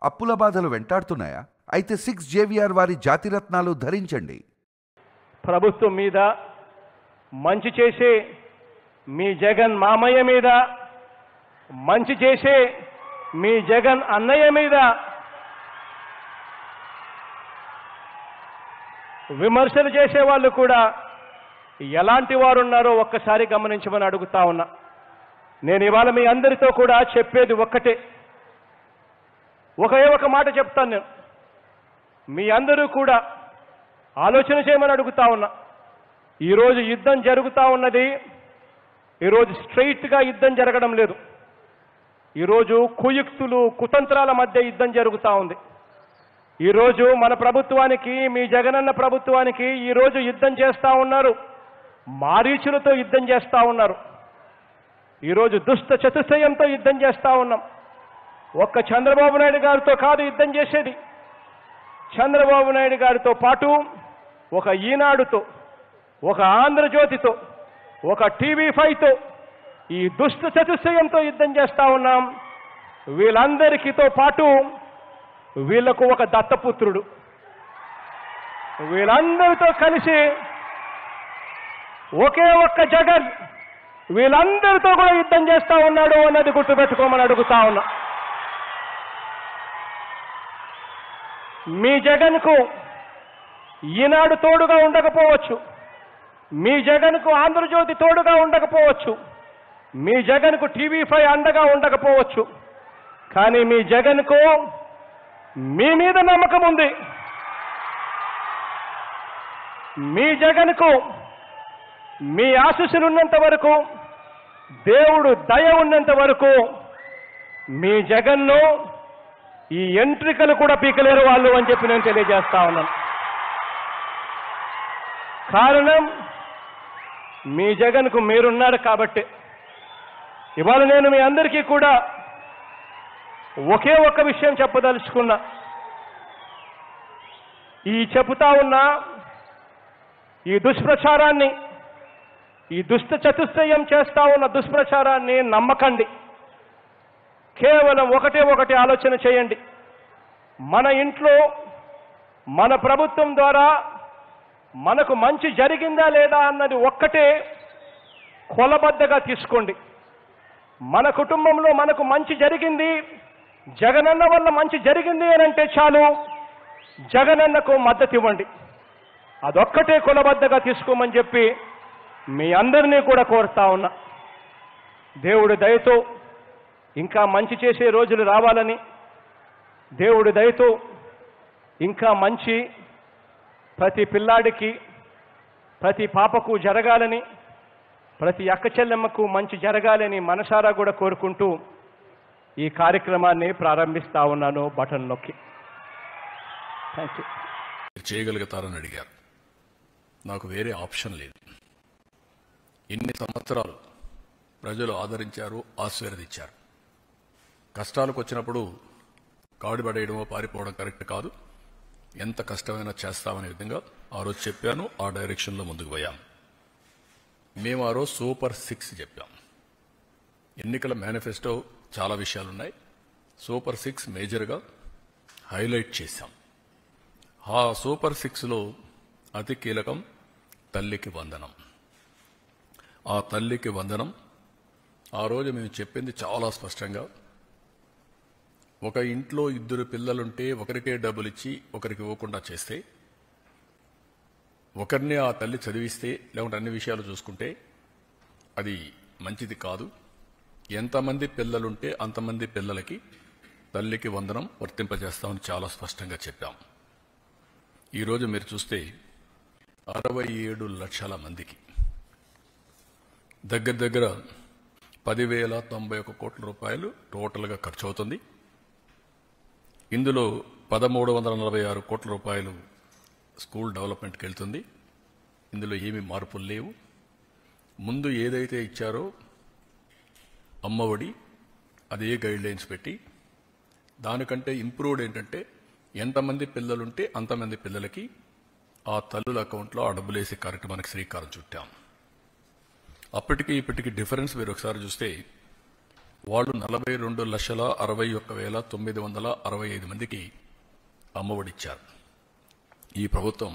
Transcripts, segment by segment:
అప్పుల బాధలు వెంటాడుతున్నాయా? అయితే 6 JVR వారి జాతిరత్నాలు ధరించండి. ప్రభుత్వం మీద, మంచి చేసే మీ జగన్ మామయ్య మీద, మంచి చేసే మీ జగన్ అన్నయ్య మీద విమర్శలు చేసే వాళ్ళు కూడా ఎలాంటి వారు ఉన్నారో ఒక్కసారి గమనించమని అడుగుతా ఉన్నా. నేను ఇవాళ మీ అందరితో కూడా చెప్పేది ఒక్కటే, ఒకే ఒక మాట చెప్తాను. నేను మీ అందరూ కూడా ఆలోచన చేయమని అడుగుతా ఉన్నా. ఈరోజు యుద్ధం జరుగుతూ ఉన్నది, ఈరోజు స్ట్రైట్గా యుద్ధం జరగడం లేదు. ఈరోజు కుయుక్తులు, కుతంత్రాల మధ్య యుద్ధం జరుగుతూ ఉంది. ఈరోజు మన ప్రభుత్వానికి, మీ జగనన్న ప్రభుత్వానికి ఈరోజు యుద్ధం చేస్తూ ఉన్నారు, మారీచులతో యుద్ధం చేస్తూ ఉన్నారు. ఈరోజు దుష్ట చతుష్టయంతో యుద్ధం చేస్తూ ఉన్నాం. ఒక్క చంద్రబాబు నాయుడు గారితో కాదు యుద్ధం చేసేది. చంద్రబాబు నాయుడు గారితో పాటు ఒక ఈనాడుతో, ఒక ఆంధ్రజ్యోతితో, ఒక TV5తో ఈ దుష్ట చతుష్టయంతో యుద్ధం చేస్తూ ఉన్నాం. వీళ్ళందరికీతో పాటు వీళ్లకు ఒక దత్తపుత్రుడు, వీళ్ళందరితో కలిసి ఒకే ఒక్క జగన్ వీళ్ళందరితో కూడా యుద్ధం చేస్తూ ఉన్నాడు అన్నది గుర్తుపెట్టుకోమని అడుగుతా ఉన్నా. మీ జగన్కు ఈనాడు తోడుగా ఉండకపోవచ్చు, మీ జగన్కు ఆంధ్రజ్యోతి తోడుగా ఉండకపోవచ్చు, మీ జగన్కు TV5 అండగా ఉండకపోవచ్చు, కానీ మీ జగన్కు మీ మీద నమ్మకం ఉంది. మీ జగన్కు మీ ఆశీస్సులు ఉన్నంత వరకు, దేవుడు దయ ఉన్నంత వరకు మీ జగన్ను ఈ ఎంట్రికలు కూడా పీకలేరు వాళ్ళు అని చెప్పి నేను తెలియజేస్తా ఉన్నాను. కారణం మీ జగన్కు మీరున్నారు కాబట్టి. ఇవాళ నేను మీ అందరికీ కూడా ఒకే ఒక్క విషయం చెప్పదలుచుకున్నా. ఈ చెబుతా ఉన్న ఈ దుష్ప్రచారాన్ని, ఈ దుష్ట చతుష్టయం చేస్తా ఉన్న దుష్ప్రచారాన్ని నమ్మకండి. కేవలం ఒకటి ఆలోచన చేయండి. మన ఇంట్లో, మన ప్రభుత్వం ద్వారా మనకు మంచి జరిగిందా లేదా అన్నది ఒక్కటే కొలబద్దగా తీసుకోండి. మన కుటుంబంలో మనకు మంచి జరిగింది, జగనన్న వల్ల మంచి జరిగింది అని అంటే చాలు, జగనన్నకు మద్దతు ఇవ్వండి. అదొక్కటే కొలబద్దగా తీసుకోమని చెప్పి మీ అందరినీ కూడా కోరుతా ఉన్నా. దేవుడి దయతో ఇంకా మంచి చేసే రోజులు రావాలని, దేవుడి దయతో ఇంకా మంచి ప్రతి పిల్లాడికి, ప్రతి పాపకు జరగాలని, ప్రతి అక్క చెల్లెమ్మకు మంచి జరగాలని మనసారా కూడా కోరుకుంటూ ఈ కార్యక్రమాన్ని ప్రారంభిస్తా ఉన్నాను బటన్ నొక్కి. Thank you. చేయగలుగుతారని అడిగారు. నాకు వేరే ఆప్షన్ లేదు. ఇన్ని సంవత్సరాలు ప్రజలు ఆదరించారు, ఆశీర్వదించారు. కష్టాలకు వచ్చినప్పుడు కాడిపడేయడమో పారిపోవడం కరెక్ట్ కాదు. ఎంత కష్టమైనా చేస్తామనే విధంగా ఆ రోజు చెప్పాను, ఆ డైరెక్షన్లో ముందుకు పోయాం. మేము ఆ రోజు సూపర్ 6 చెప్పాం. ఎన్నికల మేనిఫెస్టో చాలా విషయాలున్నాయి. సూపర్ 6 మేజర్గా హైలైట్ చేశాం. ఆ సూపర్ 6లో అతి కీలకం తల్లికి వందనం. ఆ తల్లికి వందనం ఆ రోజు మేము చెప్పింది చాలా స్పష్టంగా, ఒక ఇంట్లో 2 పిల్లలుంటే ఒకరికే డబ్బులు ఇచ్చి ఒకరికి ఇవ్వకుండా చేస్తే, ఒకరిని ఆ తల్లి చదివిస్తే, లేకుంటే అన్ని విషయాలు చూసుకుంటే అది మంచిది కాదు. ఎంతమంది పిల్లలుంటే అంతమంది పిల్లలకి తల్లికి వందనం వర్తింపజేస్తామని చాలా స్పష్టంగా చెప్పాం. ఈరోజు మీరు చూస్తే 67 లక్షల మందికి దగ్గర 10,091 కోట్ల రూపాయలు టోటల్గా ఖర్చు అవుతుంది. ఇందులో 1,346 కోట్ల రూపాయలు స్కూల్ డెవలప్మెంట్కి వెళ్తుంది. ఇందులో ఏమీ మార్పులు లేవు. ముందు ఏదైతే ఇచ్చారో అమ్మఒడి, అదే గైడ్ లైన్స్ పెట్టి దానికంటే ఇంప్రూవ్డ్ ఏంటంటే ఎంతమంది పిల్లలుంటే అంతమంది పిల్లలకి ఆ తల్లుల అకౌంట్లో ఆ డబ్బులు వేసే కార్యక్రమానికి శ్రీకారం చుట్టాం. అప్పటికి ఇప్పటికి డిఫరెన్స్ మీరు ఒకసారి చూస్తే వాళ్ళు 42,61,965 మందికి అమ్మఒడిచ్చారు. ఈ ప్రభుత్వం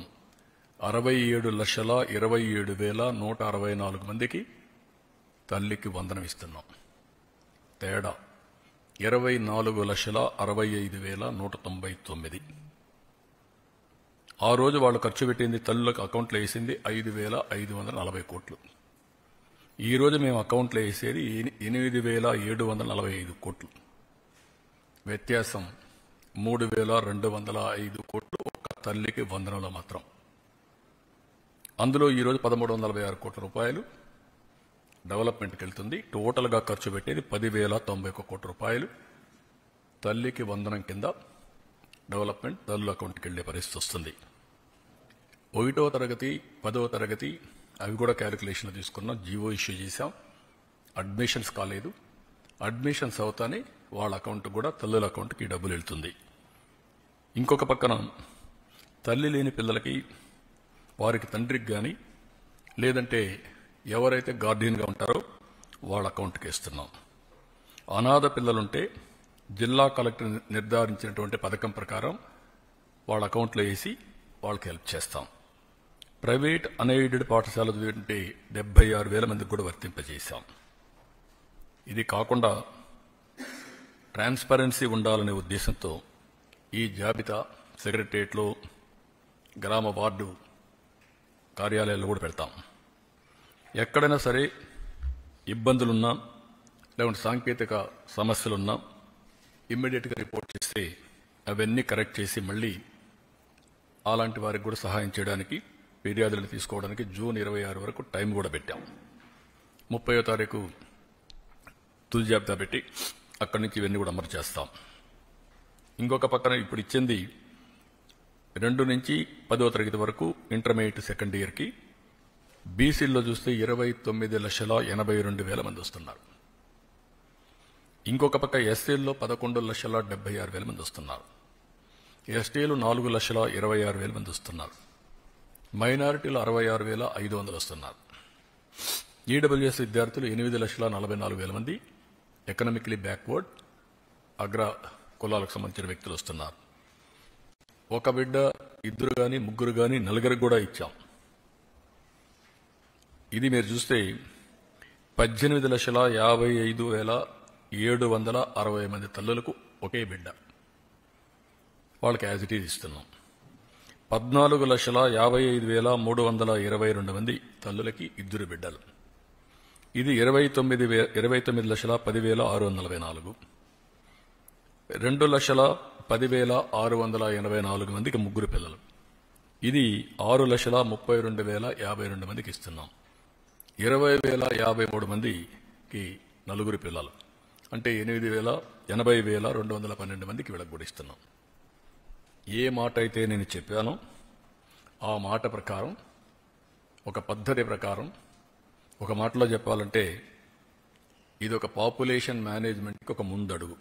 67,27,164 మందికి తల్లికి వందనం ఇస్తున్నాం. తేడా 24,65,199. ఆ రోజు వాళ్ళు ఖర్చు పెట్టింది, తల్లులకు అకౌంట్లో వేసింది 5,540 కోట్లు. ఈ రోజు మేము అకౌంట్లో వేసేది 8,745 కోట్లు. వ్యత్యాసం 3,205 కోట్లు ఒక్క తల్లికి వందనంలో మాత్రం. అందులో ఈరోజు 1,346 కోట్ల రూపాయలు డెవలప్మెంట్కి వెళ్తుంది. టోటల్గా ఖర్చు పెట్టేది 10,091 కోట్ల రూపాయలు తల్లికి వందనం కింద డెవలప్మెంట్ తల్లుల అకౌంట్కి వెళ్లే పరిస్థితి వస్తుంది. 1వ తరగతి 10వ తరగతి అవి కూడా క్యాలిక్యులేషన్ తీసుకున్నాం. జీవో ఇష్యూ చేశాం. అడ్మిషన్స్ కాలేదు. అడ్మిషన్స్ అవుతానే వాళ్ళ అకౌంట్ కూడా తల్లుల అకౌంట్కి డబ్బులు వెళ్తుంది. ఇంకొక పక్కన తల్లి లేని పిల్లలకి వారికి తండ్రికి కానీ లేదంటే ఎవరైతే గార్డియన్గా ఉంటారో వాళ్ళ అకౌంట్కి ఇస్తున్నాం. అనాథ పిల్లలుంటే జిల్లా కలెక్టర్ నిర్ధారించినటువంటి పథకం ప్రకారం వాళ్ళ అకౌంట్లో వేసి వాళ్ళకి హెల్ప్ చేస్తాం. ప్రైవేట్ అన్ఎయిడెడ్ పాఠశాల చదివింటే 76,000 మందికి కూడా వర్తింపజేశాం. ఇది కాకుండా ట్రాన్స్పరెన్సీ ఉండాలనే ఉద్దేశంతో ఈ జాబితా సెక్రటరియట్లో, గ్రామ వార్డు కార్యాలయాల్లో కూడా పెడతాం. ఎక్కడైనా సరే ఇబ్బందులున్నా లేకుంటే సాంకేతిక సమస్యలున్నా ఇమ్మీడియట్గా రిపోర్ట్ చేస్తే అవన్నీ కరెక్ట్ చేసి మళ్ళీ అలాంటి వారికి కూడా సహాయం చేయడానికి, ఫిర్యాదులను తీసుకోవడానికి జూన్ 26 వరకు టైం కూడా పెట్టాం. 30వ తారీఖు తుది జాబితా పెట్టి అక్కడి నుంచి ఇవన్నీ కూడా అమలు చేస్తాం. ఇంకొక పక్కన ఇప్పుడు ఇచ్చింది 2 నుంచి 10వ తరగతి వరకు ఇంటర్మీడియట్ సెకండ్ ఇయర్కి బీసీల్లో చూస్తే 29,82,000 మంది వస్తున్నారు. ఇంకొక పక్క ఎస్సీల్లో 11,76,000 మంది వస్తున్నారు. ఎస్టీలు 4,26,000 మంది వస్తున్నారు. మైనారిటీలు 66,500 వస్తున్నారు. ఈడబ్ల్యూఎస్ విద్యార్థులు 8,44,000 మంది ఎకనామికలీ బ్యాక్వర్డ్ అగ్ర కులాలకు సంబంధించిన వ్యక్తులు వస్తున్నారు. ఒక బిడ్డ, 2 గాని 3 గాని 4 కూడా ఇచ్చాం. ఇది మీరు చూస్తే 18,55,760 మంది తల్లులకు ఒకే బిడ్డ, వాళ్ళకి యాజ్ ఇట్ ఈజ్ ఇస్తున్నాం. 14,55,322 మంది తల్లులకి 2 బిడ్డలు. ఇది 29,10,644. 2,10,684 మందికి 3 పిల్లలు. ఇది 6,32,052 మందికి ఇస్తున్నాం. 20,053 మందికి 4 పిల్లలు, అంటే 80,212 మందికి వీళ్ళకి కూడా ఇస్తున్నాం. ఏ మాట అయితే నేను చెప్పానో ఆ మాట ప్రకారం, ఒక పద్ధతి ప్రకారం, ఒక మాటలో చెప్పాలంటే ఇది ఒక పాపులేషన్ మేనేజ్మెంట్కి ఒక ముందడుగు.